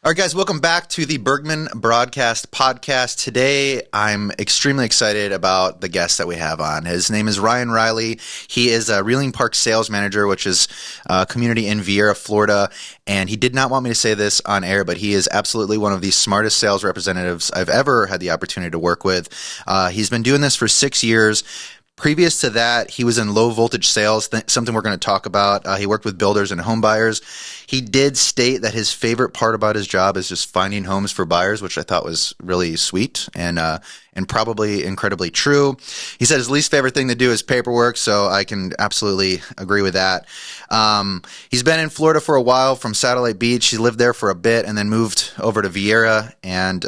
All right, guys, welcome back to the Burgman Broadcast podcast. Today, I'm extremely excited about the guest that we have on. His name is Ryan Reilly. He is a Reeling Park sales manager, which is a community in Viera, Florida. And he did not want me to say this on air, but he is absolutely one of the smartest sales representatives I've ever had the opportunity to work with. He's been doing this for 6 years. Previous to that, he was in low voltage sales, something we're going to talk about. He worked with builders and home buyers. He did state that his favorite part about his job is just finding homes for buyers, which I thought was really sweet and probably incredibly true. He said his least favorite thing to do is paperwork, so I can absolutely agree with that. He's been in Florida for a while from Satellite Beach. He lived there for a bit and then moved over to Viera and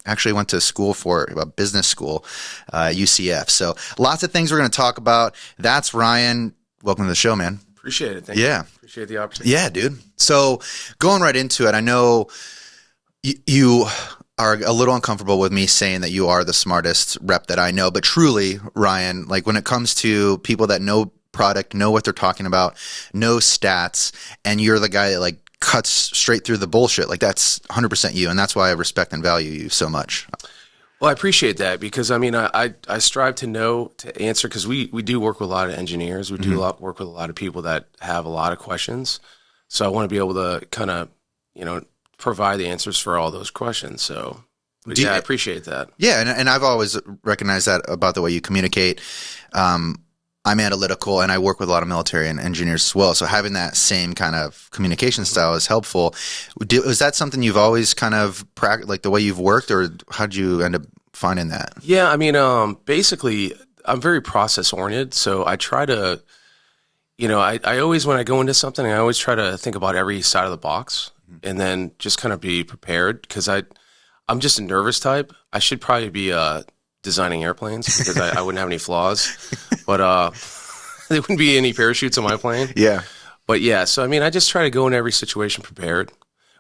actually went to school for a business school, UCF. So lots of things we're going to talk about. That's Ryan. Welcome to the show, man. Appreciate it. Thank you. Appreciate the opportunity. Yeah, dude. So going right into it, I know you are a little uncomfortable with me saying that you are the smartest rep that I know, but truly, Ryan, like when it comes to people that know product, know what they're talking about, know stats, and you're the guy that like cuts straight through the bullshit, like that's 100% you, and that's why I respect and value you so much. Well, I appreciate that because, I mean, I strive to know to answer because we do work with a lot of engineers. We do work with a lot of people that have a lot of questions. So I want to be able to kind of, provide the answers for all those questions. So, I appreciate that. Yeah, and I've always recognized that about the way you communicate. I'm analytical, and I work with a lot of military and engineers as well. So having that same kind of communication style is helpful. Was that something you've always kind of like the way you've worked, or how did you end up finding that? Yeah, I mean, basically, I'm very process oriented. So I try to, I always, when I go into something, I always try to think about every side of the box and then just kind of be prepared because I'm just a nervous type. I should probably be designing airplanes because I wouldn't have any flaws, but there wouldn't be any parachutes on my plane. Yeah. But yeah, so I mean, I just try to go in every situation prepared,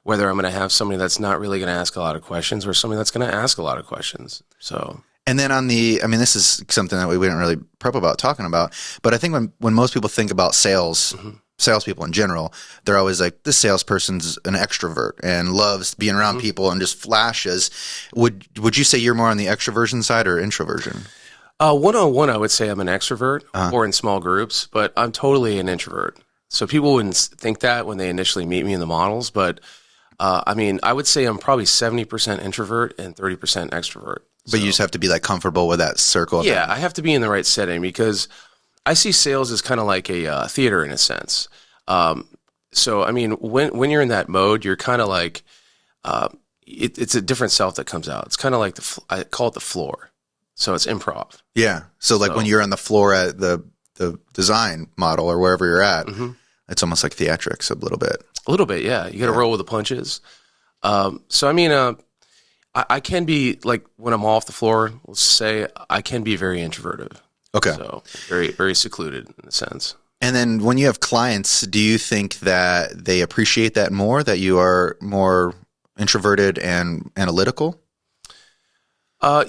whether I'm going to have somebody that's not really going to ask a lot of questions or somebody that's going to ask a lot of questions. So. And then this is something that we didn't really prep about talking about, but I think when most people think about sales, salespeople in general, they're always like, this salesperson's an extrovert and loves being around people and just flashes. Would you say you're more on the extroversion side or introversion? One-on-one, I would say I'm an extrovert or in small groups, but I'm totally an introvert. So people wouldn't think that when they initially meet me in the models, but I would say I'm probably 70% introvert and 30% extrovert. But you just have to be like comfortable with that circle. Yeah, I have to be in the right setting because I see sales as kind of like a theater in a sense. So, I mean, when you're in that mode, you're kind of like, it's a different self that comes out. It's kind of like I call it the floor. So it's improv. Yeah. So like when you're on the floor at the design model or wherever you're at, it's almost like theatrics a little bit. A little bit, yeah. You got to roll with the punches. So, I mean, I can be like when I'm off the floor, let's say I can be very introverted. Okay. So very, very secluded in a sense. And then when you have clients, do you think that they appreciate that more, that you are more introverted and analytical? Well,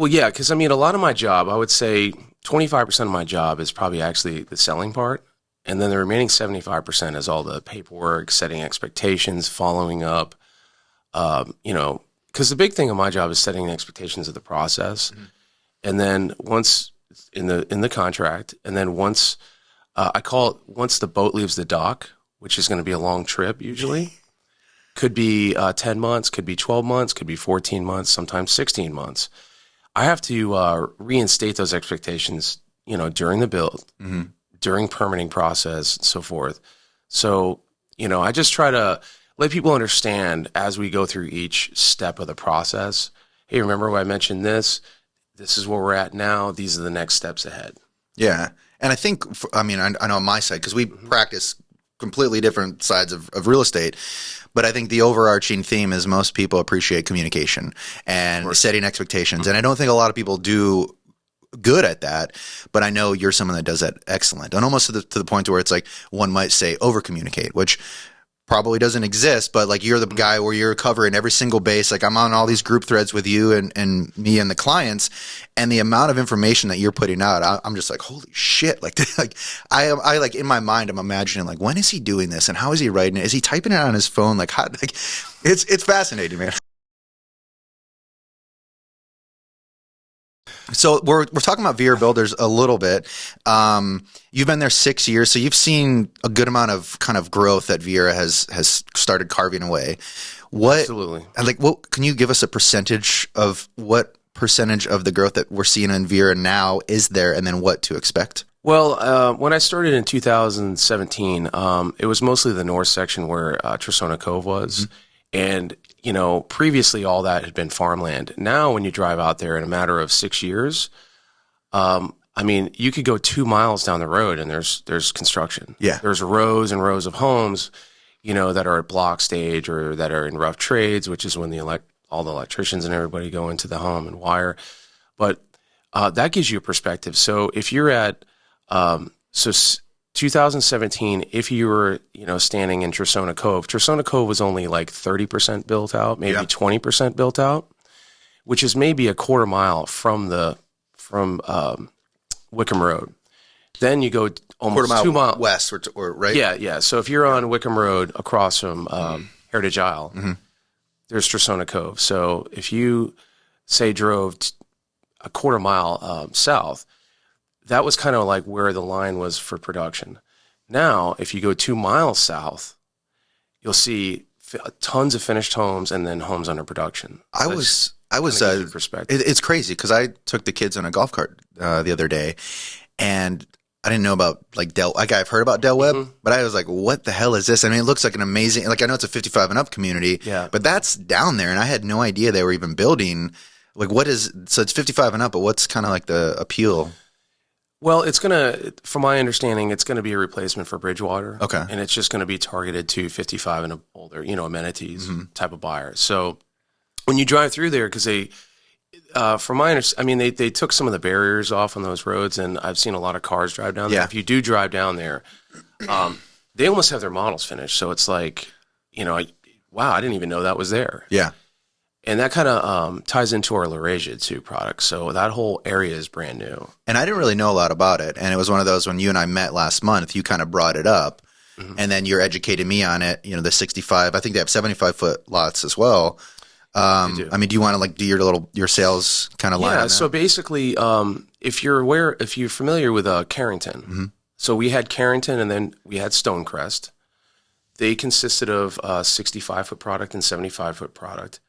yeah, because I mean, a lot of my job, I would say 25% of my job is probably actually the selling part. And then the remaining 75% is all the paperwork, setting expectations, following up, because the big thing of my job is setting expectations of the process. And then once in the contract, and then once I call it once the boat leaves the dock, which is going to be a long trip usually, could be 10 months, could be 12 months, could be 14 months, sometimes 16 months. I have to reinstate those expectations, during the build, during permitting process, and so forth. So, I just try to let people understand as we go through each step of the process. Hey, remember when I mentioned this? This is where we're at now. These are the next steps ahead. Yeah. And I think, I know on my side, because we practice completely different sides of real estate, but I think the overarching theme is most people appreciate communication and setting expectations. And I don't think a lot of people do good at that, but I know you're someone that does that excellent. And almost to the point where it's like one might say over communicate, which probably doesn't exist, but like you're the guy where you're covering every single base. Like I'm on all these group threads with you and me and the clients, and the amount of information that you're putting out, I'm just like, holy shit. Like, I like in my mind, I'm imagining like, when is he doing this and how is he writing it? Is he typing it on his phone? Like, how, like it's fascinating, man. So we're talking about Viera Builders a little bit. You've been there 6 years, so you've seen a good amount of kind of growth that Viera has started carving away. Absolutely. Like, what can you give us a percentage of what percentage of the growth that we're seeing in Viera now is there, and then what to expect? Well, when I started in 2017, it was mostly the north section where Tresona Cove was. Mm-hmm. And, you know, previously all that had been farmland. Now when you drive out there in a matter of 6 years, I mean, you could go 2 miles down the road and there's construction. Yeah. There's rows and rows of homes, you know, that are at block stage or that are in rough trades, which is when all the electricians and everybody go into the home and wire. But that gives you a perspective. So if you're at 2017, if you were, you know, standing in Tresona Cove was only like 30% built out, maybe 20% built out, which is maybe a quarter mile from Wickham Road. Then you go almost 2 miles west, or right? Yeah. So if you're on Wickham Road across from Heritage Isle, mm-hmm. there's Tresona Cove. So if you say drove a quarter mile south, that was kind of like where the line was for production. Now, if you go 2 miles south, you'll see tons of finished homes and then homes under production. I was perspective. It's crazy because I took the kids on a golf cart the other day, and I didn't know about like I've heard about Del Webb, mm-hmm. but I was like, what the hell is this? I mean, it looks like an amazing, like I know it's a 55 and up community, but that's down there, and I had no idea they were even building. Like, so it's 55 and up, but what's kind of like the appeal? Well, from my understanding, it's going to be a replacement for Bridgewater. Okay. And it's just going to be targeted to 55 and older, you know, amenities mm-hmm. type of buyer. So when you drive through there, because from my understanding, I mean, they took some of the barriers off on those roads, and I've seen a lot of cars drive down there. If you do drive down there, they almost have their models finished. So it's like, you know, wow, I didn't even know that was there. Yeah. And that kind of ties into our Laurasia too product. So that whole area is brand new. And I didn't really know a lot about it. And it was one of those, when you and I met last month, you kind of brought it up, mm-hmm. and then you're educating me on it. You know, the 65. I think they have 75-foot lots as well. I mean, do you want to like do your sales kind of line? Yeah. So basically, if you're familiar with Carrington, mm-hmm. so we had Carrington and then we had Stonecrest. They consisted of 65-foot product and 75-foot product.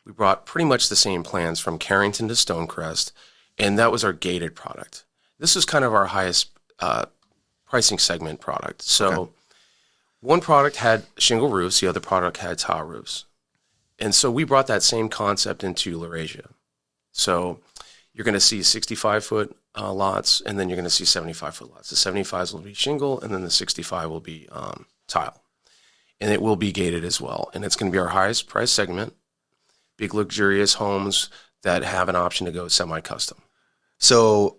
We brought pretty much the same plans from Carrington to Stonecrest, and that was our gated product. This is kind of our highest pricing segment product. So one product had shingle roofs, the other product had tile roofs. And so we brought that same concept into Laurasia. So you're going to see 65-foot lots, and then you're going to see 75-foot lots. The 75s will be shingle, and then the 65 will be tile. And it will be gated as well. And it's going to be our highest price segment. Big luxurious homes that have an option to go semi-custom. So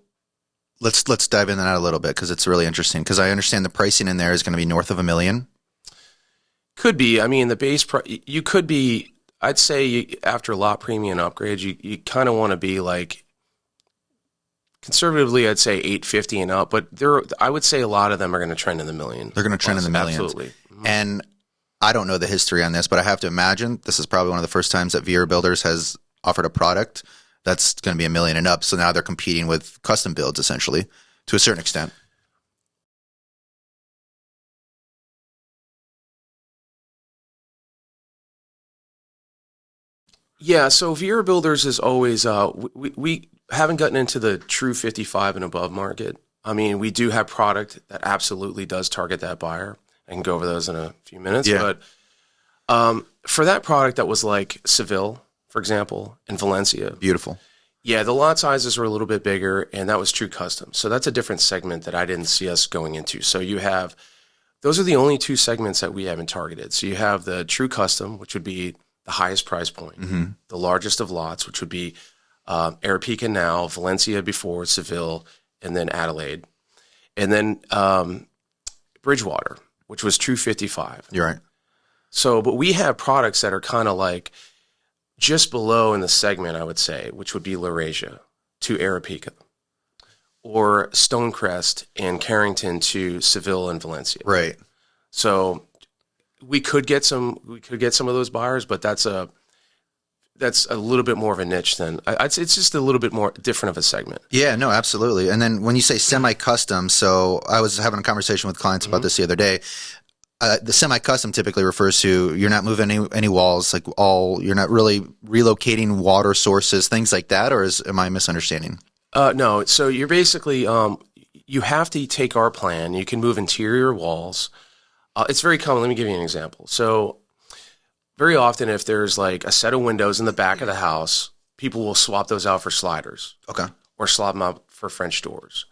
let's dive into that a little bit, because it's really interesting, because I understand the pricing in there is going to be north of $1 million. Could be. I mean, the base price, you could be, I'd say after lot premium upgrades, you kind of want to be like, conservatively, I'd say 850 and up, but I would say a lot of them are going to trend in the million. They're going to trend in the millions. Absolutely. Mm-hmm. And I don't know the history on this, but I have to imagine this is probably one of the first times that Viera Builders has offered a product that's going to be $1 million and up. So now they're competing with custom builds, essentially, to a certain extent. Yeah, so Viera Builders is always, we haven't gotten into the true 55 and above market. I mean, we do have product that absolutely does target that buyer. I can go over those in a few minutes. Yeah. But for that product that was like Seville, for example, and Valencia. Beautiful. Yeah, the lot sizes were a little bit bigger, and that was true custom. So that's a different segment that I didn't see us going into. So those are the only two segments that we haven't targeted. So you have the true custom, which would be the highest price point, mm-hmm. the largest of lots, which would be Arequipa now, Valencia before, Seville, and then Adelaide. And then Bridgewater, which was true 55. You're right. So, but we have products that are kind of like just below in the segment, I would say, which would be Laurasia to Arapica, or Stonecrest and Carrington to Seville and Valencia. Right. So we could get some of those buyers, but that's a little bit more of a niche than I'd say. It's just a little bit more different of a segment. Yeah, no, absolutely. And then when you say semi-custom, so I was having a conversation with clients about this the other day. The semi-custom typically refers to you're not moving any walls, you're not really relocating water sources, things like that, or am I misunderstanding? No. So you're basically you have to take our plan. You can move interior walls. It's very common. Let me give you an example. So very often, if there's like a set of windows in the back of the house, people will swap those out for sliders. Okay. Or swap them out for French doors.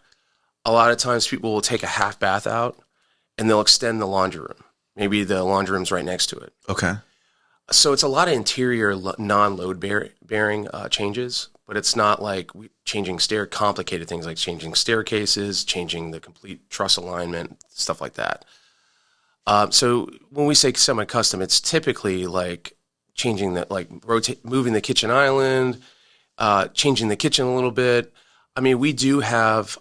A lot of times, people will take a half bath out, and they'll extend the laundry room. Maybe the laundry room's right next to it. Okay. So it's a lot of interior non-load bearing changes, but it's not like changing complicated things like changing staircases, changing the complete truss alignment, stuff like that. So when we say semi-custom, it's typically like changing moving the kitchen island, changing the kitchen a little bit. I mean, we do have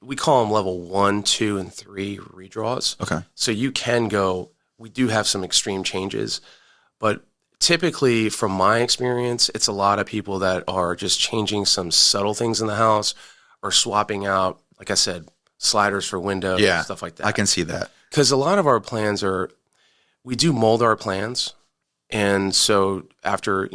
we call them level 1, 2, and 3 redraws. Okay. So you can go. We do have some extreme changes, but typically, from my experience, it's a lot of people that are just changing some subtle things in the house or swapping out, like I said, sliders for windows, stuff like that. I can see that. Because a lot of our plans we do mold our plans. And so after,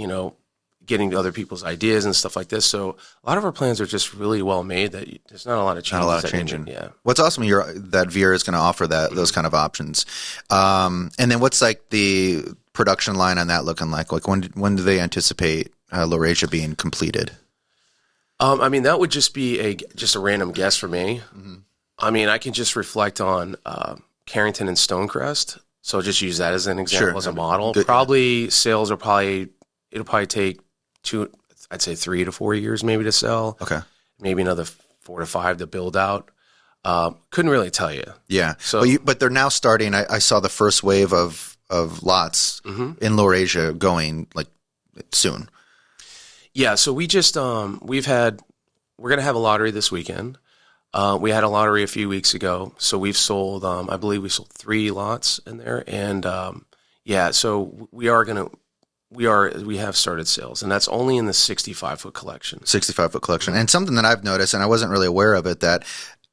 getting to other people's ideas and stuff like this. So a lot of our plans are just really well made that there's not a lot of changes. Not a lot of changing. Yeah. What's awesome that Viera is going to offer those kind of options. And then what's like the production line on that looking like? Like when do they anticipate Laurasia being completed? I mean, that would just be just a random guess for me. Mm-hmm. I mean, I can just reflect on Carrington and Stonecrest. So just use that as an example, as a model. Good. Probably sales it'll probably take 3 to 4 years maybe to sell. Okay. Maybe another 4 to 5 to build out. Couldn't really tell you. Yeah. So, but they're now starting. I saw the first wave of lots in Laurasia going like soon. Yeah. So we just we're going to have a lottery this weekend. We had a lottery a few weeks ago, so we've sold. I believe we sold 3 lots in there, and so we have started sales, and that's only in the 65-foot collection. 65-foot collection, and something that I've noticed, and I wasn't really aware of it, that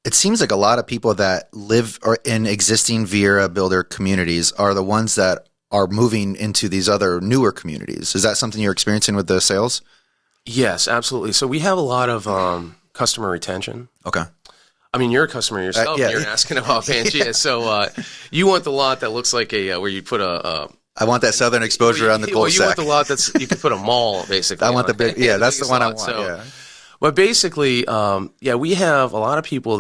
it seems like a lot of people that live or in existing Viera Builder communities are the ones that are moving into these other newer communities. Is that something you're experiencing with the sales? Yes, absolutely. So we have a lot of customer retention. Okay. I mean, you're a customer yourself. Yeah. You're asking about Pangea. Yeah. So you want the lot that looks like where you put I want that southern exposure on the cul-de-sac. You want the lot you could put a mall, basically. I want the big, that's the one I want. So, yeah. But basically, we have a lot of people,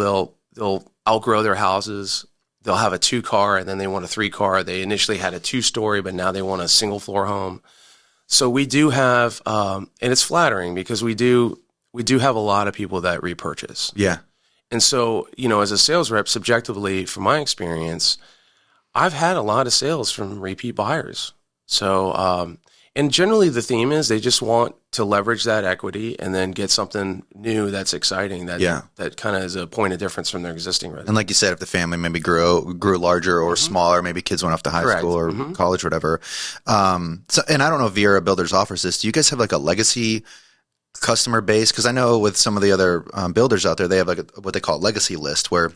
they'll outgrow their houses. They'll have a 2-car, and then they want a 3-car. They initially had a 2-story, but now they want a single-floor home. So we do have, and it's flattering because we do have a lot of people that repurchase. Yeah. And so, as a sales rep, subjectively, from my experience, I've had a lot of sales from repeat buyers. So, and generally the theme is they just want to leverage that equity and then get something new that's exciting, that kind of is a point of difference from their existing residence. And like you said, if the family maybe grew larger or smaller, maybe kids went off to high school or college, whatever. So, and I don't know if Viera Builders offers this. Do you guys have like a legacy customer base? Because I know with some of the other builders out there, they have like what they call a legacy list, where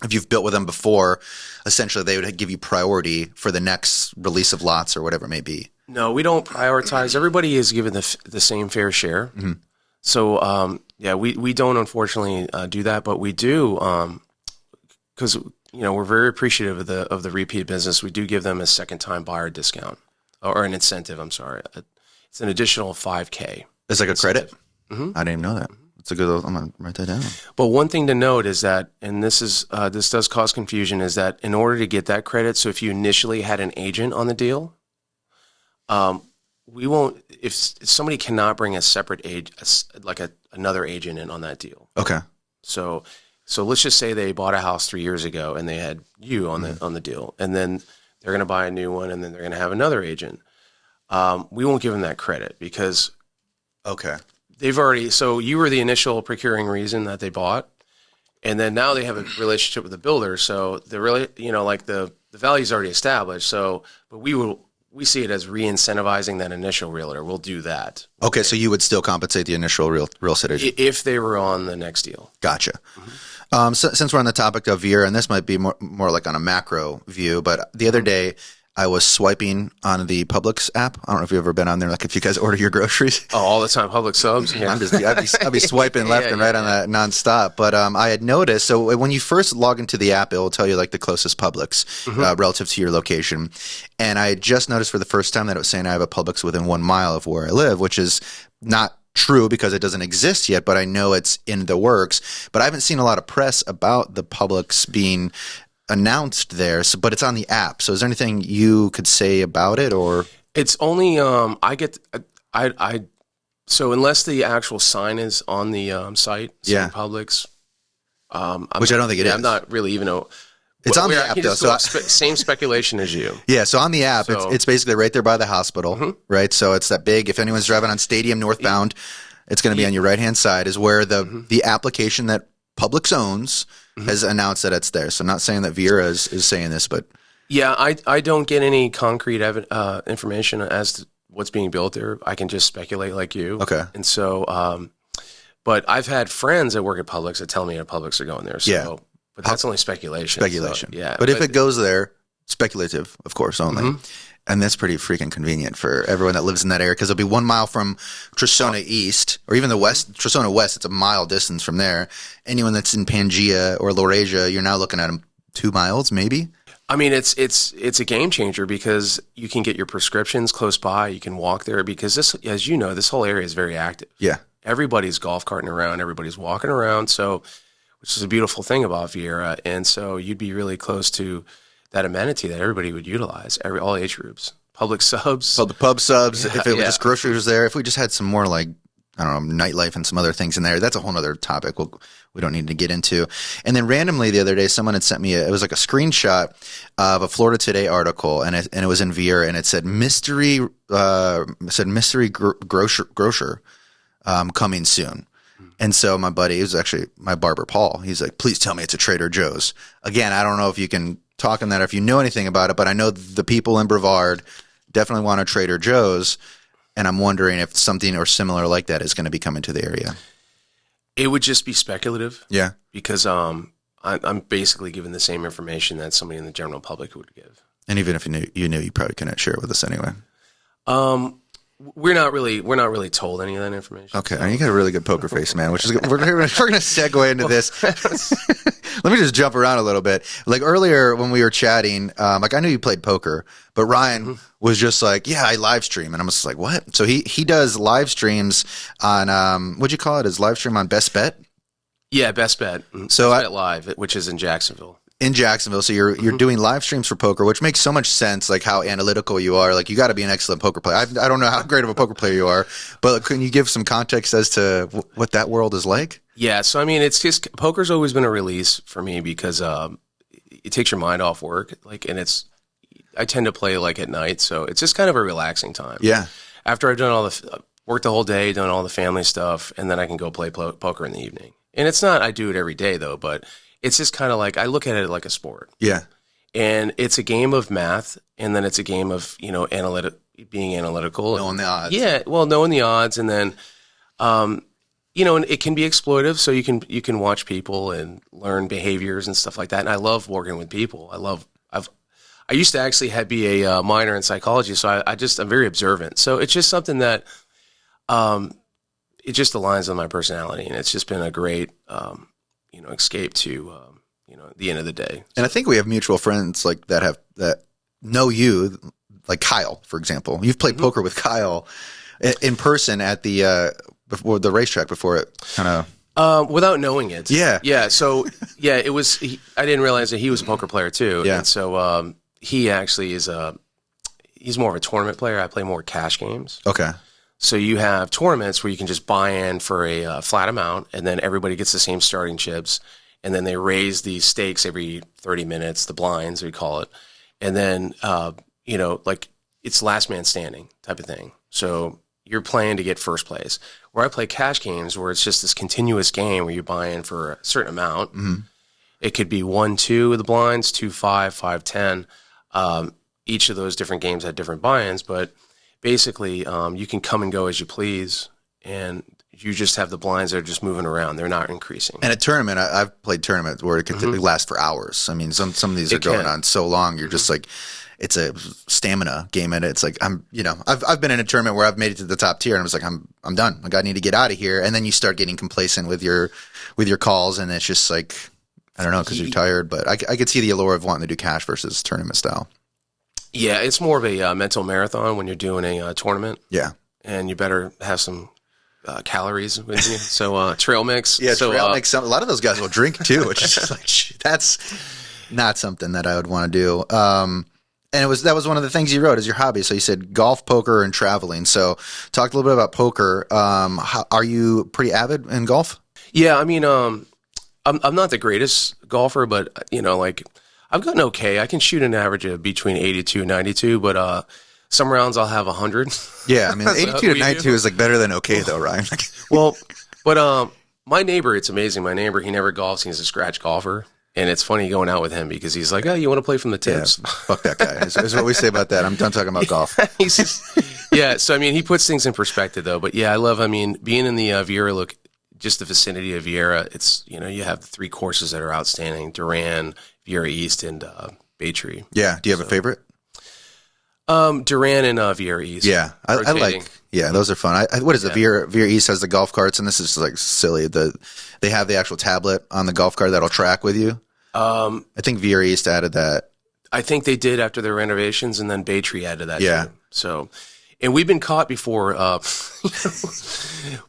if you've built with them before, essentially they would give you priority for the next release of lots or whatever it may be. No, we don't prioritize. Everybody is given the same fair share. Mm-hmm. So we don't unfortunately do that, but we do because we're very appreciative of the repeat business. We do give them a second-time buyer discount or an incentive. I'm sorry, it's an additional $5,000. It's like a credit? Mm-hmm. I didn't even know that. It's a good. I'm going to write that down. But one thing to note is that, and this does cause confusion, is that in order to get that credit, so if you initially had an agent on the deal, we won't, if somebody cannot bring a separate another agent in on that deal. Okay. So let's just say they bought a house 3 years ago and they had you on the deal, and then They're going to buy a new one, and then they're going to have another agent. We won't give them that credit because they've already. So you were the initial procuring reason that they bought, and then now they have a relationship with the builder. So the really, like the value is already established. So, but we see it as re-incentivizing that initial realtor. We'll do that. Okay, so you would still compensate the initial real estate agent if they were on the next deal. Gotcha. So, since we're on the topic of Viera, and this might be more like on a macro view, but the other day I was swiping on the Publix app. I don't know if you've ever been on there, like if you guys order your groceries. Oh, all the time, Publix subs. Yeah. I'd be swiping left and right on that nonstop. But I had noticed, so when you first log into the app, it will tell you like the closest Publix relative to your location. And I had just noticed for the first time that it was saying I have a Publix within 1 mile of where I live, which is not true because it doesn't exist yet, but I know it's in the works. But I haven't seen a lot of press about the Publix being announced there, but it's on the app. So is there anything you could say about it, or it's only so unless the actual sign is on the site, Publix, which I don't think it is. I'm not really even know. It's on the app though, so same speculation as you. Yeah, so on the app, it's basically right there by the hospital, right? So it's that big. If anyone's driving on Stadium northbound, it's going to be on your right hand side. Is where the application that Publix owns has announced that it's there. So I'm not saying that Viera is saying this, but yeah, I don't get any concrete information as to what's being built there. I can just speculate like you. Okay. And so, but I've had friends that work at Publix that tell me that Publix are going there. So, but that's only speculation. Speculation. So, yeah. But if it goes there, speculative, of course, only. And that's pretty freaking convenient for everyone that lives in that area because it'll be 1 mile from Trissona East or even the West. Trissona West, it's a mile distance from there. Anyone that's in Pangea or Laurasia, you're now looking at 2 miles, maybe. I mean, it's a game changer because you can get your prescriptions close by. You can walk there because this, as you know, this whole area is very active. Yeah, everybody's golf carting around, everybody's walking around. So, which is a beautiful thing about Viera, and so you'd be really close to that amenity that everybody would utilize, all age groups, public subs. The pub subs, if it was just groceries there, if we just had some more like, I don't know, nightlife and some other things in there, that's a whole other topic we don't need to get into. And then randomly the other day, someone had sent me, it was like a screenshot of a Florida Today article, and it was in Viera, and it said mystery grocer coming soon. And so my buddy, it was actually my barber, Paul, he's like, please tell me it's a Trader Joe's. Again, I don't know if you can talk on that or if you know anything about it, but I know the people in Brevard definitely want a Trader Joe's, and I'm wondering if something or similar like that is going to be coming to the area. It would just be speculative. Yeah. Because I'm basically giving the same information that somebody in the general public would give. And even if you knew, you probably couldn't share it with us anyway. We're not really told any of that information. Okay, so. You got a really good poker face, man. Which is we're going to segue into this. Let me just jump around a little bit. Like earlier when we were chatting, like I knew you played poker, but Ryan was just like, "Yeah, I live stream," and I'm just like, "What?" So he does live streams on what'd you call it? His live stream on Best Bet. Yeah, Best Bet. So Best Bet Live, which is in Jacksonville. In Jacksonville, so you're doing live streams for poker, which makes so much sense. Like how analytical you are. Like you got to be an excellent poker player. I don't know how great of a poker player you are, but can you give some context as to what that world is like? Yeah, so I mean, it's just poker's always been a release for me because it takes your mind off work. I tend to play like at night, so it's just kind of a relaxing time. Yeah. After I've done worked the whole day, done all the family stuff, and then I can go play poker in the evening. And it's not I do it every day though, but it's just kind of like I look at it like a sport. Yeah. And it's a game of math, and then it's a game of, being analytical. Knowing the odds. Yeah, well, knowing the odds, and then, and it can be exploitive, so you can watch people and learn behaviors and stuff like that. And I love working with people. I used to actually be a minor in psychology, so I'm very observant. So it's just something that it just aligns with my personality, and it's just been a great escape to the end of the day. And I think we have mutual friends like that know you, like Kyle, for example. You've played poker with Kyle in person at the before the racetrack before it kind of without knowing it. Yeah. So it was. I didn't realize that he was a poker player too. Yeah. And so he actually he's more of a tournament player. I play more cash games. Okay. So you have tournaments where you can just buy in for a flat amount, and then everybody gets the same starting chips, and then they raise the stakes every 30 minutes, the blinds we call it, and then like it's last man standing type of thing. So you're playing to get first place. Where I play cash games, where it's just this continuous game where you buy in for a certain amount. Mm-hmm. It could be 1-2 of the blinds, 2-5, 5-10. Each of those different games had different buy-ins, but basically you can come and go as you please, and you just have the blinds that are just moving around. They're not increasing. And a tournament, I've played tournaments where it can last for hours. I mean, some of these are going on so long. You're just like, it's a stamina game, and it's like I've been in a tournament where I've made it to the top tier, and I was like, I'm done. Like, I need to get out of here. And then you start getting complacent with your calls, and it's just like, I don't know, because you're tired. But I could see the allure of wanting to do cash versus tournament style. Yeah, it's more of a mental marathon when you're doing a tournament. Yeah, and you better have some calories with you. So trail mix. Yeah, so, trail mix. A lot of those guys will drink too, which is like, that's not something that I would want to do. And that was one of the things you wrote as your hobby. So you said golf, poker, and traveling. So talk a little bit about poker. Are you pretty avid in golf? Yeah, I mean, I'm not the greatest golfer, but I've gotten okay. I can shoot an average of between 82 and 92, but some rounds I'll have 100. Yeah, I mean, 82 to 92 is like better than okay though, Ryan. Well, but my neighbor, it's amazing. My neighbor, he never golfs. He's a scratch golfer. And it's funny going out with him because he's like, "Oh, you want to play from the tips?" Yeah, fuck that guy. Is what we say about that. I'm done talking about golf. Yeah. So I mean, he puts things in perspective though. But yeah, I love. I mean, being in the Viera, just the vicinity of Viera. It's you have the 3 courses that are outstanding: Duran, Viera East, and Baytree. Yeah. Do you have a favorite? Duran and Viera East. Yeah, I like. Yeah, those are fun. What is it? Viera East has the golf carts, and this is like silly. They have the actual tablet on the golf cart that'll track with you. I think Viera East added that. I think they did after their renovations, and then Baytree added that. Yeah. Too. So, and we've been caught before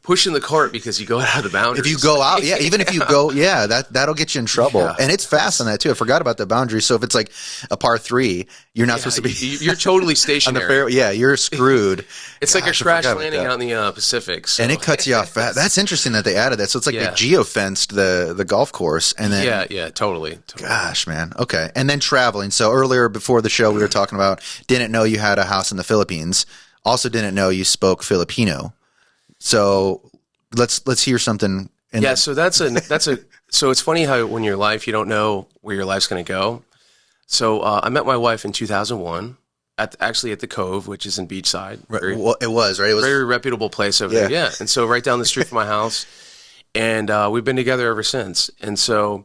pushing the cart because you go out of the boundaries. If you go out, yeah, even if you go, yeah, that'll get you in trouble. Yeah. And it's fast on that too. I forgot about the boundary. So if it's like a par 3, you're not supposed to be. You're totally stationary. On the fair, yeah, you're screwed. It's like a crash landing out in the Pacific. So. And it cuts you off fast. That's interesting that they added that. So it's like they geofenced the golf course. And then totally. Gosh, man. Okay. And then traveling. So earlier before the show, we were talking about didn't know you had a house in the Philippines. Also didn't know you spoke Filipino. So let's hear something. So so it's funny how when your life, you don't know where your life's going to go. So I met my wife in 2001 at the Cove, which is in Beachside. It was right. It was very reputable place over there. Yeah. And so right down the street from my house, and we've been together ever since. And so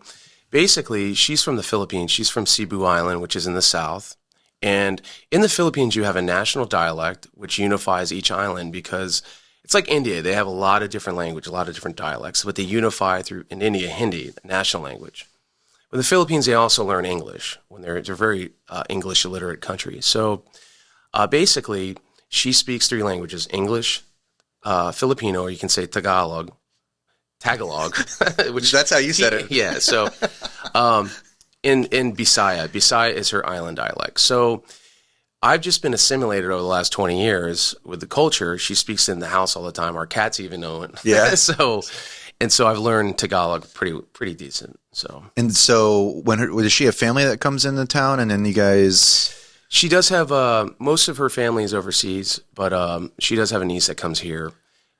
basically, she's from the Philippines. She's from Cebu Island, which is in the south. And in the Philippines, you have a national dialect which unifies each island because it's like India. They have a lot of different language, a lot of different dialects, but they unify through, in India, Hindi, the national language. But in the Philippines, they also learn English when they're a very English illiterate country. So basically, she speaks 3 languages: English, Filipino, or you can say Tagalog, which that's how you said it. Yeah. So. In Bisaya. Bisaya is her island dialect. So I've just been assimilated over the last 20 years with the culture. She speaks in the house all the time. Our cats even know it. Yeah. So I've learned Tagalog pretty decent. So does she have family that comes into town, and then you guys? She does have most of her family is overseas, but she does have a niece that comes here.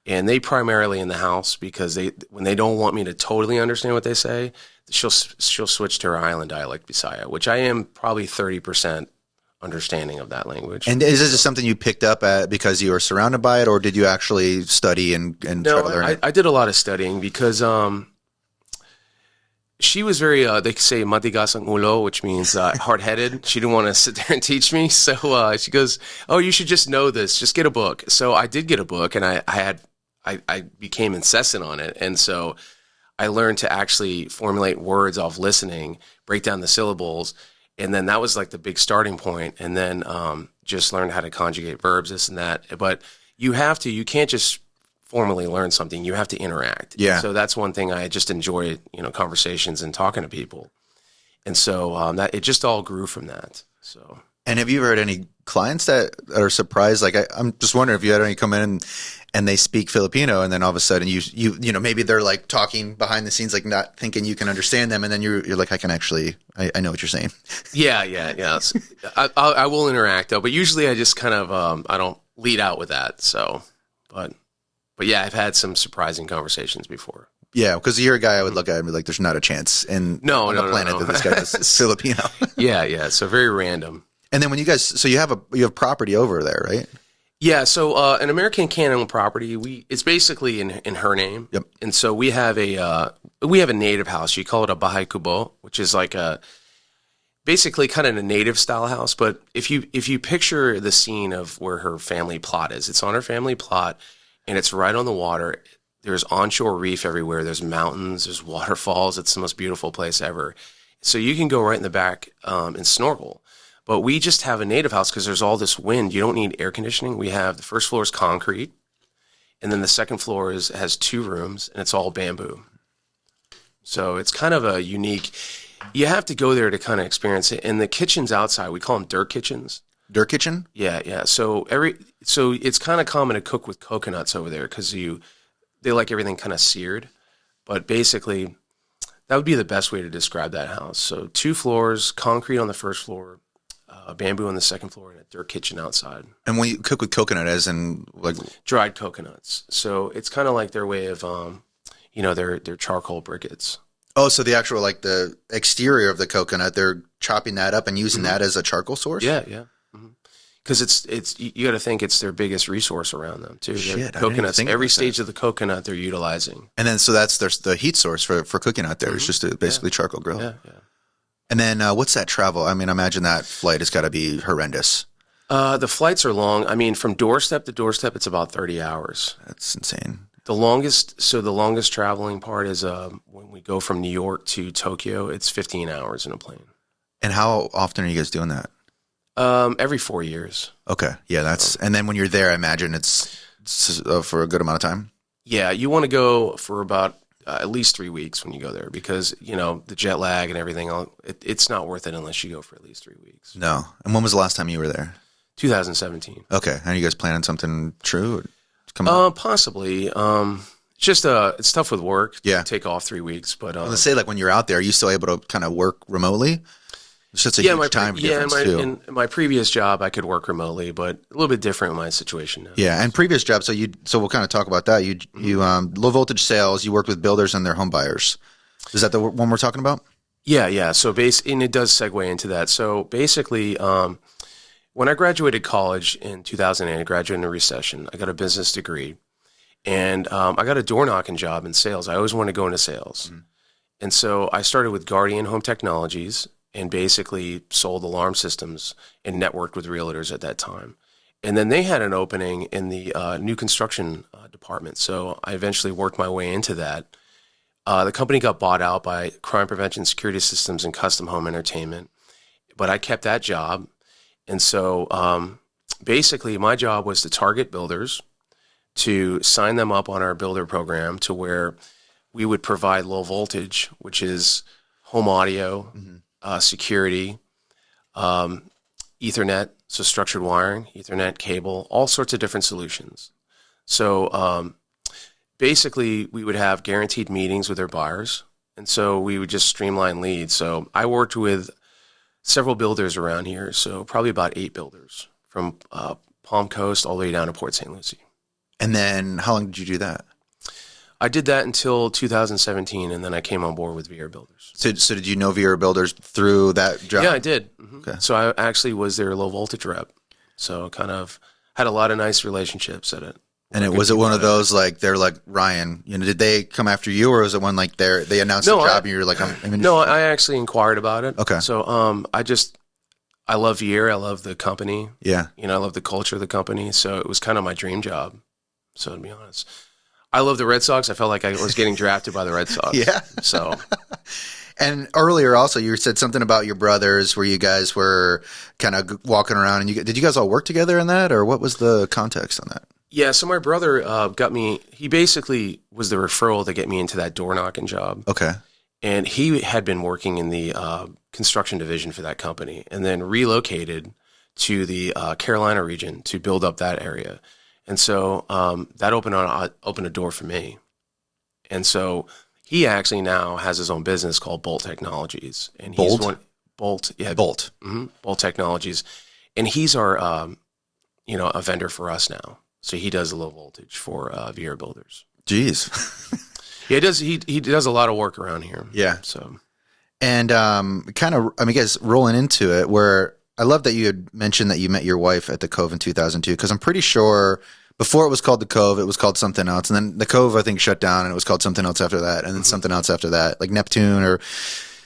And they primarily in the house because when they don't want me to totally understand what they say, she'll switch to her island dialect, Bisaya, which I am probably 30% understanding of that language. And is this just something you picked up because you were surrounded by it, or did you actually study and try to learn it? I did a lot of studying because she was very, they say matigas ang ulo, which means hard-headed. She didn't want to sit there and teach me. So she goes, "Oh, you should just know this. Just get a book." So I did get a book, and I became incessant on it. And so I learned to actually formulate words off listening, break down the syllables. And then that was like the big starting point. And then just learned how to conjugate verbs, this and that. But you can't just formally learn something. You have to interact. Yeah. So that's one thing I just enjoy, conversations and talking to people. And so that it just all grew from that. So. And have you ever had any clients that are surprised? Like, I'm just wondering if you had any come in and they speak Filipino, and then all of a sudden you know, maybe they're like talking behind the scenes, like not thinking you can understand them, and then you're like, I know what you're saying. Yeah. I will interact though, but usually I just kind of I don't lead out with that. So, but yeah, I've had some surprising conversations before. Yeah, because you're a guy I would look at and be like, there's not a chance on the planet that this guy is Filipino. Yeah. So very random. And then when you guys, so you have property over there, right? Yeah. So an American Cannon property, it's basically in her name. Yep. And so we have a native house. You call it a bahay kubo, which is like basically kind of a native style house. But if you picture the scene of where her family plot is, it's on her family plot, and it's right on the water. There's onshore reef everywhere. There's mountains. There's waterfalls. It's the most beautiful place ever. So you can go right in the back and snorkel. But we just have a native house because there's all this wind. You don't need air conditioning. We have the first floor is concrete, and then the second floor has 2 rooms, and it's all bamboo. So it's kind of a unique. You have to go there to kind of experience it. And the kitchens outside, we call them dirt kitchens. Dirt kitchen? Yeah. So it's kind of common to cook with coconuts over there because they like everything kind of seared. But basically, that would be the best way to describe that house. So 2 floors, concrete on the first floor, bamboo on the second floor, and a dirt kitchen outside. And when you cook with coconut, as in like dried coconuts. So it's kind of like their way of, their charcoal briquettes. Oh, so the actual, like the exterior of the coconut, they're chopping that up and using that as a charcoal source? Yeah. Because it's you got to think it's their biggest resource around them too. Shit, coconuts, every stage of the coconut they're utilizing. And then so there's the heat source for cooking out there. It's just basically charcoal grill. Yeah. And then what's that travel? I mean, I imagine that flight has got to be horrendous. The flights are long. I mean, from doorstep to doorstep, it's about 30 hours. That's insane. The longest traveling part is when we go from New York to Tokyo, it's 15 hours in a plane. And how often are you guys doing that? Every 4 years. Okay. Yeah, and then when you're there, I imagine it's for a good amount of time. Yeah, you want to go for about at least 3 weeks when you go there because, the jet lag and everything, it's not worth it unless you go for at least 3 weeks. No. And when was the last time you were there? 2017. Okay. Are you guys planning something true? Possibly. It's tough with work. Yeah. To take off 3 weeks, but I was gonna say, like when you're out there, are you still able to kind of work remotely? It's just a huge time difference too. In my previous job, I could work remotely, but a little bit different in my situation now. Yeah, and previous jobs. So we'll kind of talk about that. You low voltage sales. You work with builders and their home buyers. Is that the one we're talking about? Yeah. So and it does segue into that. So basically, when I graduated college in 2008, I graduated in a recession. I got a business degree, and I got a door knocking job in sales. I always wanted to go into sales, and so I started with Guardian Home Technologies. And basically sold alarm systems and networked with realtors at that time. And then they had an opening in the new construction department. So I eventually worked my way into that. The company got bought out by Crime Prevention Security Systems and Custom Home Entertainment. But I kept that job. And so basically my job was to target builders, to sign them up on our builder program to where we would provide low voltage, which is home audio, security, Ethernet, so structured wiring, Ethernet, cable, all sorts of different solutions. So basically, we would have guaranteed meetings with their buyers, and so we would just streamline leads. So I worked with several builders around here, so probably about 8 builders from Palm Coast all the way down to Port St. Lucie. And then how long did you do that? I did that until 2017, and then I came on board with Viera Builders. So did you know Viera Builders through that job? Yeah, I did. Okay. So I actually was their low voltage rep. So kind of had a lot of nice relationships at it. And was it one of those, like, they're like, Ryan, did they come after you, or was it one like they announced the job and you're like, No, I actually inquired about it. Okay. So I love Viera. I love the company. Yeah. I love the culture of the company. So it was kind of my dream job. So to be honest. I love the Red Sox. I felt like I was getting drafted by the Red Sox. Yeah. So. And earlier also you said something about your brothers where you guys were kind of walking around. And did you guys all work together in that, or what was the context on that? Yeah, so my brother got me – he basically was the referral to get me into that door knocking job. Okay. And he had been working in the construction division for that company and then relocated to the Carolina region to build up that area. And so that opened a door for me. And so he actually now has his own business called Bolt Technologies. And he's Bolt. Bolt Technologies. And he's our, a vendor for us now. So he does the low voltage for Viera Builders. Jeez. Yeah, he does a lot of work around here. Yeah. So, and guys, rolling into it, where I love that you had mentioned that you met your wife at the Cove in 2002, because I'm pretty sure before it was called the Cove, it was called something else, and then the Cove I think shut down, and it was called something else after that, and then something else after that, like Neptune or.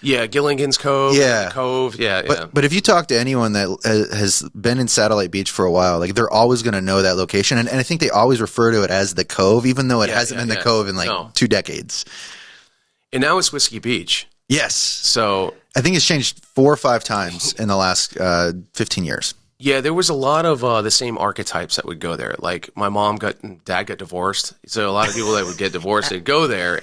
Yeah, Gilligan's Cove. Yeah, Cove. Yeah, but if you talk to anyone that has been in Satellite Beach for a while, like they're always going to know that location, and I think they always refer to it as the Cove, even though it hasn't been the Cove in 2 decades. And now it's Whiskey Beach. Yes. So I think it's changed 4 or 5 times in the last 15 years. Yeah, there was a lot of the same archetypes that would go there. Like my mom and dad got divorced, so a lot of people that would get divorced, they'd go there,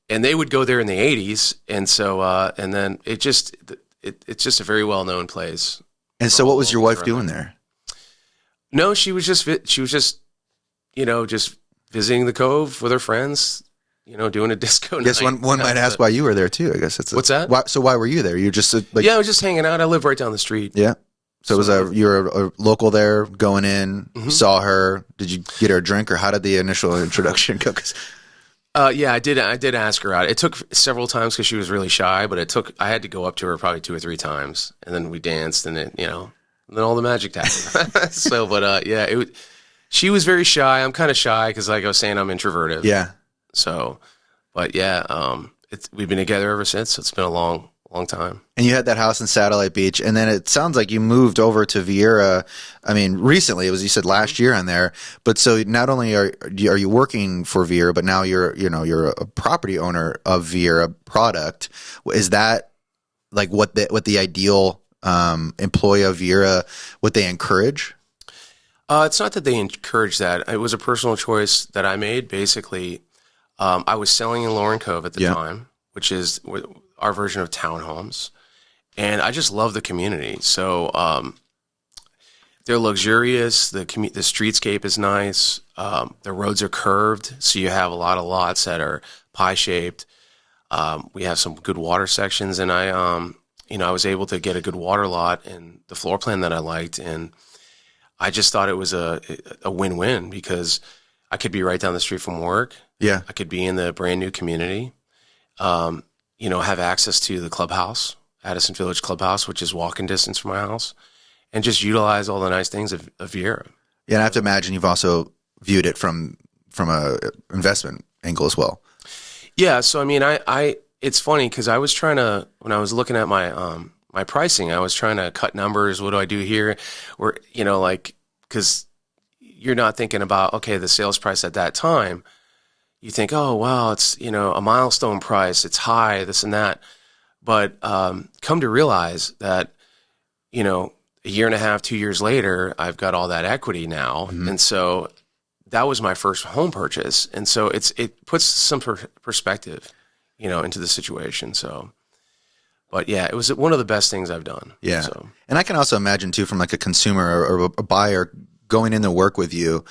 and they would go there in the 80s, and so and then it's just a very well known place. And so, what was your wife doing there? No, she was just just visiting the Cove with her friends, doing a disco night. Yes, one might ask why you were there too. I guess it's what's that? Why were you there? You just I was just hanging out. I live right down the street. Yeah. So you were a local there, going in, saw her. Did you get her a drink, or how did the initial introduction go? Yeah, I did ask her out. It took several times because she was really shy, but I had to go up to her probably 2 or 3 times, and then we danced, and then all the magic happened. So, she was very shy. I'm kind of shy because, like I was saying, I'm introverted. Yeah. So, but yeah, we've been together ever since. So it's been a long time. And you had that house in Satellite Beach, and then it sounds like you moved over to Viera. I mean, recently, it was, you said last year on there. But so not only are you working for Viera, but now you're a property owner of Viera product. Is that like what the ideal employee of Viera, what they encourage? It's not that they encourage that. It was a personal choice that I made. Basically, I was selling in Lauren Cove at the time, which is our version of townhomes, and I just love the community. So they're luxurious. The streetscape is nice. The roads are curved, so you have a lot of lots that are pie shaped. We have some good water sections, and I was able to get a good water lot and the floor plan that I liked, and I just thought it was a win-win because I could be right down the street from work. Yeah, I could be in the brand new community. Have access to the clubhouse, Addison Village Clubhouse, which is walking distance from my house, and just utilize all the nice things of Viera. Yeah, and I have to imagine you've also viewed it from a investment angle as well. Yeah, so I mean, it's funny because I was trying to, when I was looking at my my pricing, I was trying to cut numbers. What do I do here? Or because you're not thinking about the sales price at that time. You think, oh, wow, it's, a milestone price. It's high, this and that. But come to realize that, a year and a half, 2 years later, I've got all that equity now. Mm-hmm. And so that was my first home purchase. And so it puts some perspective, into the situation. So, but yeah, it was one of the best things I've done. Yeah. So. And I can also imagine too, from like a consumer or a buyer going in to work with you,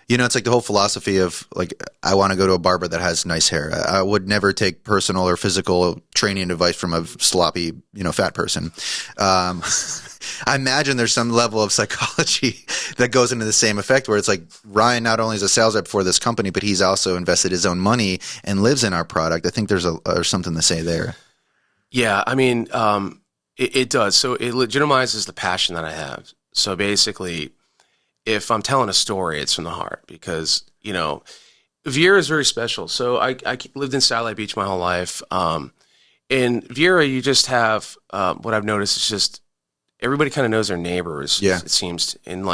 it's like the whole philosophy of like, I want to go to a barber that has nice hair. I would never take personal or physical training advice from a sloppy, fat person. I imagine there's some level of psychology that goes into the same effect where it's like Ryan not only is a sales rep for this company, but he's also invested his own money and lives in our product. I think there's something to say there. Yeah. I mean, it does. So it legitimizes the passion that I have. So basically, if I'm telling a story, it's from the heart because, Viera is very special. So I lived in Satellite Beach my whole life. In Viera, you just have, what I've noticed is just everybody kind of knows their neighbors. Yeah. It seems. And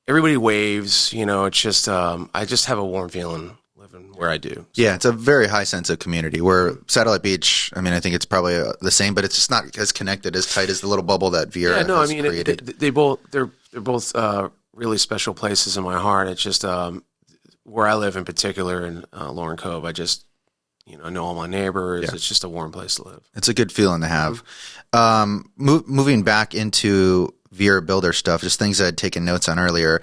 everybody waves, it's just, I just have a warm feeling living where I do. So. Yeah. It's a very high sense of community where Satellite Beach, I mean, I think it's probably the same, but it's just not as connected, as tight as the little bubble that Viera has created. They're both really special places in my heart. It's just where I live in particular in Lauren Cove. I just, I know all my neighbors. Yeah. It's just a warm place to live. It's a good feeling to have. Moving back into Viera Builder stuff, just things I'd taken notes on earlier.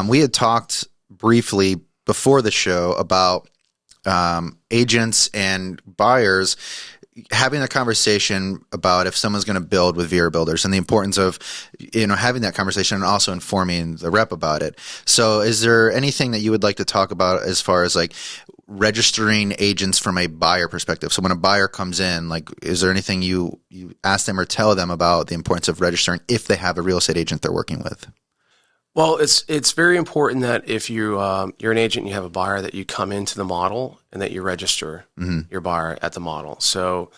We had talked briefly before the show about agents and buyers having a conversation about if someone's going to build with Viera Builders and the importance of, having that conversation and also informing the rep about it. So is there anything that you would like to talk about as far as like registering agents from a buyer perspective? So when a buyer comes in, like, is there anything you ask them or tell them about the importance of registering if they have a real estate agent they're working with? Well, it's very important that if you're an agent and you have a buyer, that you come into the model and that you register your buyer at the model. So,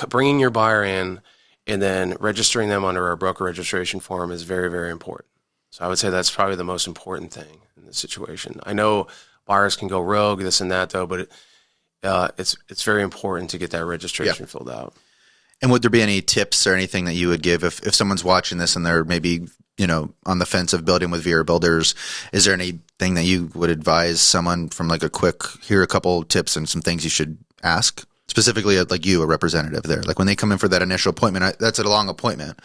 bringing your buyer in and then registering them under our broker registration form is very, very important. So I would say that's probably the most important thing in this situation. I know buyers can go rogue, this and that, though, but it's very important to get that registration filled out. And would there be any tips or anything that you would give if someone's watching this and they're maybe, on the fence of building with Viera Builders? Is there anything that you would advise someone from like here are a couple tips and some things you should ask? Specifically, like you, a representative there. Like when they come in for that initial appointment, that's a long appointment.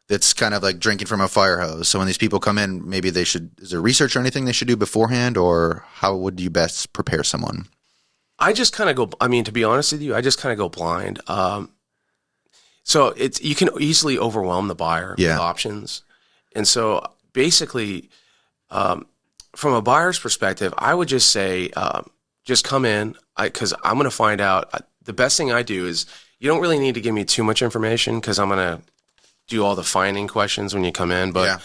It's kind of like drinking from a fire hose. So when these people come in, maybe is there research or anything they should do beforehand, or how would you best prepare someone? I just kind of go, to be honest with you, I just kind of go blind. So you can easily overwhelm the buyer with options. And so basically, from a buyer's perspective, I would just say, just come in, because I'm going to find out. The best thing I do is you don't really need to give me too much information, because I'm going to do all the finding questions when you come in. But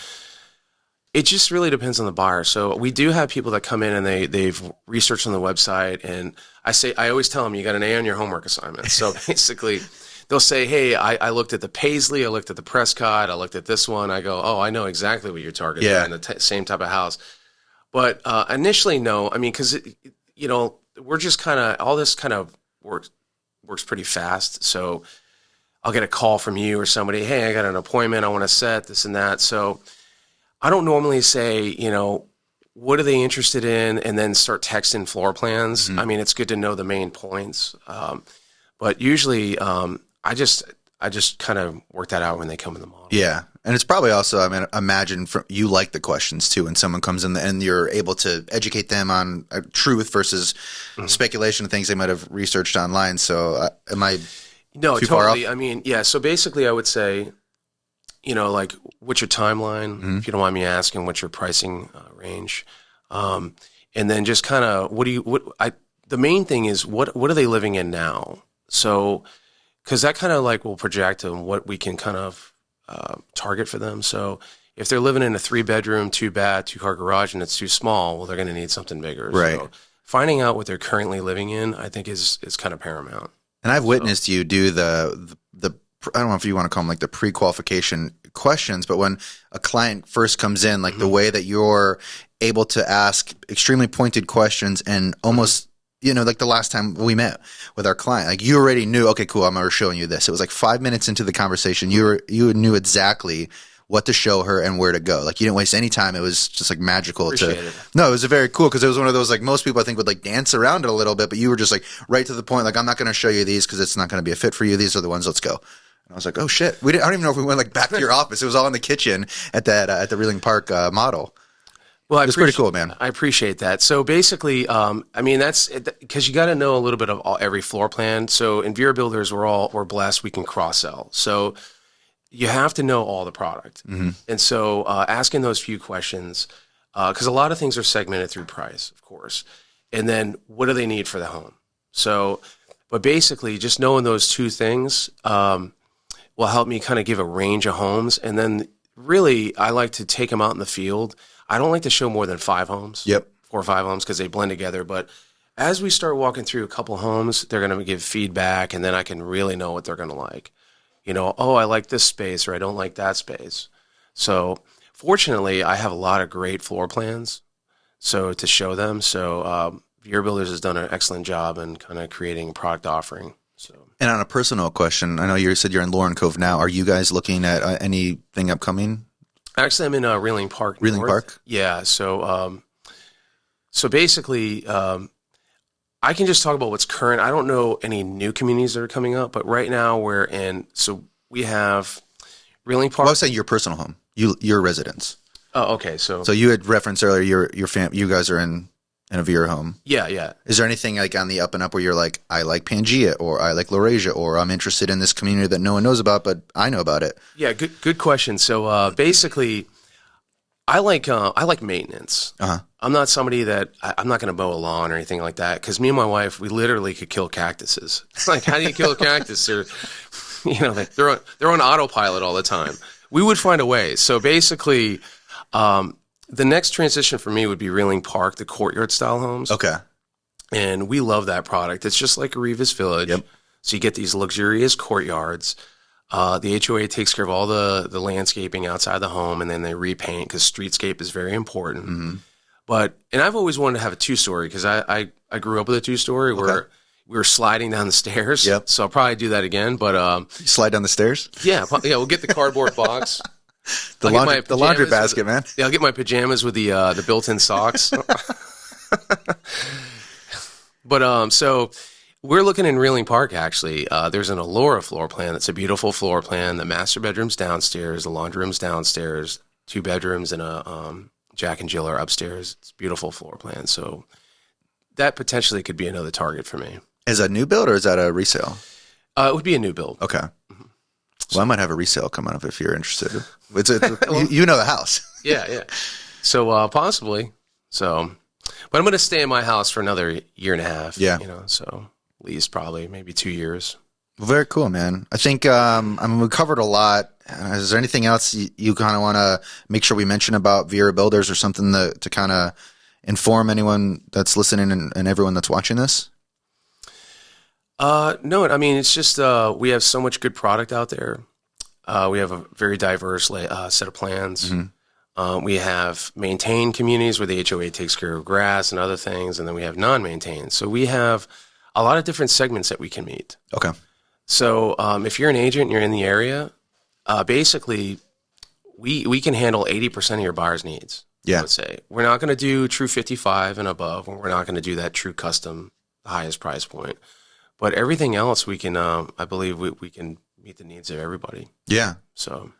it just really depends on the buyer. So we do have people that come in and they've researched on the website. And I always tell them, you got an A on your homework assignment. So basically, they'll say, hey, I looked at the Paisley, I looked at the Prescott, I looked at this one. I go, oh, I know exactly what you're targeting in the same type of house. But initially, no. Because, we're just kind of, all this kind of works pretty fast. So I'll get a call from you or somebody, hey, I got an appointment, I want to set this and that. So I don't normally say, what are they interested in, and then start texting floor plans. It's good to know the main points. But usually, I just kind of work that out when they come in the model. Yeah. And it's probably also, imagine you like the questions too, when someone comes in and you're able to educate them on truth versus speculation of things they might have researched online. So am I too far off? So basically I would say, like, what's your timeline? If you don't mind me asking, what's your pricing range? And then just kind of, the main thing is, what are they living in now? So, because that kind of like will project on what we can kind of target for them. So if they're living in a 3-bedroom, 2-bath, 2-car garage and it's too small, well, they're going to need something bigger. Right. So finding out what they're currently living in, I think is kind of paramount. And I've witnessed you do the I don't know if you want to call them like the pre-qualification questions, but when a client first comes in, like the way that you're able to ask extremely pointed questions and almost like the last time we met with our client, like you already knew, okay, cool, I'm showing you this. It was like 5 minutes into the conversation, you knew exactly what to show her and where to go. Like you didn't waste any time. It was just like magical. No, it was very cool, because it was one of those, like most people I think would like dance around it a little bit, but you were just like right to the point. Like, I'm not going to show you these because it's not going to be a fit for you. These are the ones. Let's go. And I was like, oh shit. I don't even know if we went like back to your office. It was all in the kitchen at the Reeling Park model. Well, it's pretty cool, man. I appreciate that. So basically, that's because you got to know a little bit of every floor plan. So in Viera Builders, we're blessed. We can cross sell. So you have to know all the product. And so asking those few questions, because a lot of things are segmented through price, of course. And then what do they need for the home? So, but basically just knowing those two things will help me kind of give a range of homes. And then really, I like to take them out in the field. I don't like to show more than 5 homes. 4 or 5 homes, because they blend together. But as we start walking through a couple homes, they're going to give feedback, and then I can really know what they're going to like. Oh, I like this space, or I don't like that space. So fortunately, I have a lot of great floor plans to show them. So Viera Builders has done an excellent job in kind of creating a product offering. So. And on a personal question, I know you said you're in Lauren Cove now. Are you guys looking at anything upcoming? Actually, I'm in Reeling Park. Reeling Park? Yeah. So basically, I can just talk about what's current. I don't know any new communities that are coming up, but right now so we have Reeling Park. Well, I was saying your personal home, your residence. Oh, okay. So you had referenced earlier you guys are in a Viera home. Yeah. Is there anything like on the up and up where you're like, I like Pangea, or I like Laurasia, or I'm interested in this community that no one knows about, but I know about it? Yeah, good question. So basically, I like maintenance. I'm not somebody that I'm not going to mow a lawn or anything like that, because me and my wife, we literally could kill cactuses. It's like, how do you kill a cactus? They're on autopilot all the time. We would find a way. So basically, the next transition for me would be Reeling Park, the courtyard style homes. Okay. And we love that product. It's just like a Revis Village. Yep. So you get these luxurious courtyards. The HOA takes care of all the landscaping outside the home, and then they repaint, because streetscape is very important. Mm-hmm. And I've always wanted to have a 2-story, because I grew up with a 2-story where we were sliding down the stairs. Yep. So I'll probably do that again. But slide down the stairs? Yeah, we'll get the cardboard box. The laundry basket, man. Yeah, I'll get my pajamas with the built-in socks. But so we're looking in Reeling Park, actually. There's an Allura floor plan. That's a beautiful floor plan. The master bedroom's downstairs, the laundry room's downstairs, 2 bedrooms and a Jack and Jill are upstairs. It's a beautiful floor plan. So that potentially could be another target for me. Is that a new build or is that a resale? It would be a new build. Okay. Mm-hmm. Well, I might have a resale coming up if you're interested. You know the house. Yeah. So possibly. So, but I'm going to stay in my house for another year and a half. Yeah. So at least probably maybe 2 years. Well, very cool, man. I think we covered a lot. Is there anything else you kind of want to make sure we mention about Viera Builders, or something to kind of inform anyone that's listening and everyone that's watching this? No, I mean, it's just we have so much good product out there. We have a very diverse set of plans. Mm-hmm. We have maintained communities where the HOA takes care of grass and other things, and then we have non-maintained. So we have a lot of different segments that we can meet. Okay. So if you're an agent and you're in the area, basically we can handle 80% of your buyer's needs. Yeah. I would say we're not going to do true 55 and above, and we're not going to do that true custom, the highest price point. But everything else, we can, I believe we can meet the needs of everybody. Yeah. So,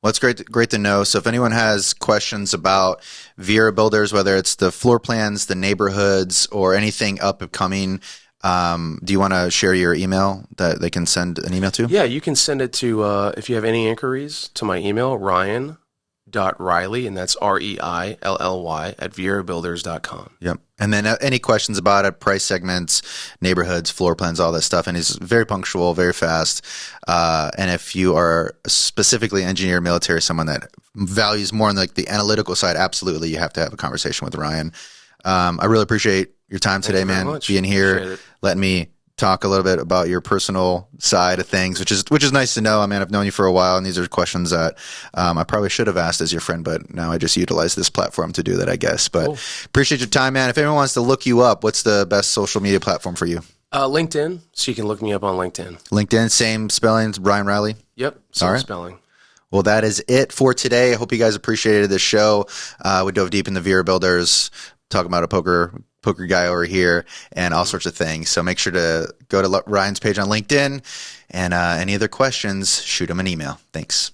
well, it's great to know. So if anyone has questions about Viera Builders, whether it's the floor plans, the neighborhoods, or anything up and coming, do you want to share your email that they can send an email to? Yeah, you can send it to, if you have any inquiries, to my email, Ryan.Reilly, and that's Reilly at vierabuilders.com. Yep. And then any questions about it, price segments, neighborhoods, floor plans, all that stuff. And he's very punctual, very fast. And if you are specifically engineer, military, someone that values more on the analytical side, absolutely, you have to have a conversation with Ryan. I really appreciate your time today, man. Being here, letting me talk a little bit about your personal side of things, which is nice to know. I mean, I've known you for a while, and these are questions that I probably should have asked as your friend, but now I just utilize this platform to do that, I guess. But cool. Appreciate your time, man. If anyone wants to look you up, what's the best social media platform for you? LinkedIn, so you can look me up on LinkedIn. LinkedIn, same spelling, Ryan Reilly? Yep, same spelling. Well, that is it for today. I hope you guys appreciated this show. We dove deep in the Viera Builders, talking about a poker guy over here and all sorts of things. So make sure to go to Ryan's page on LinkedIn, and any other questions, shoot him an email. Thanks.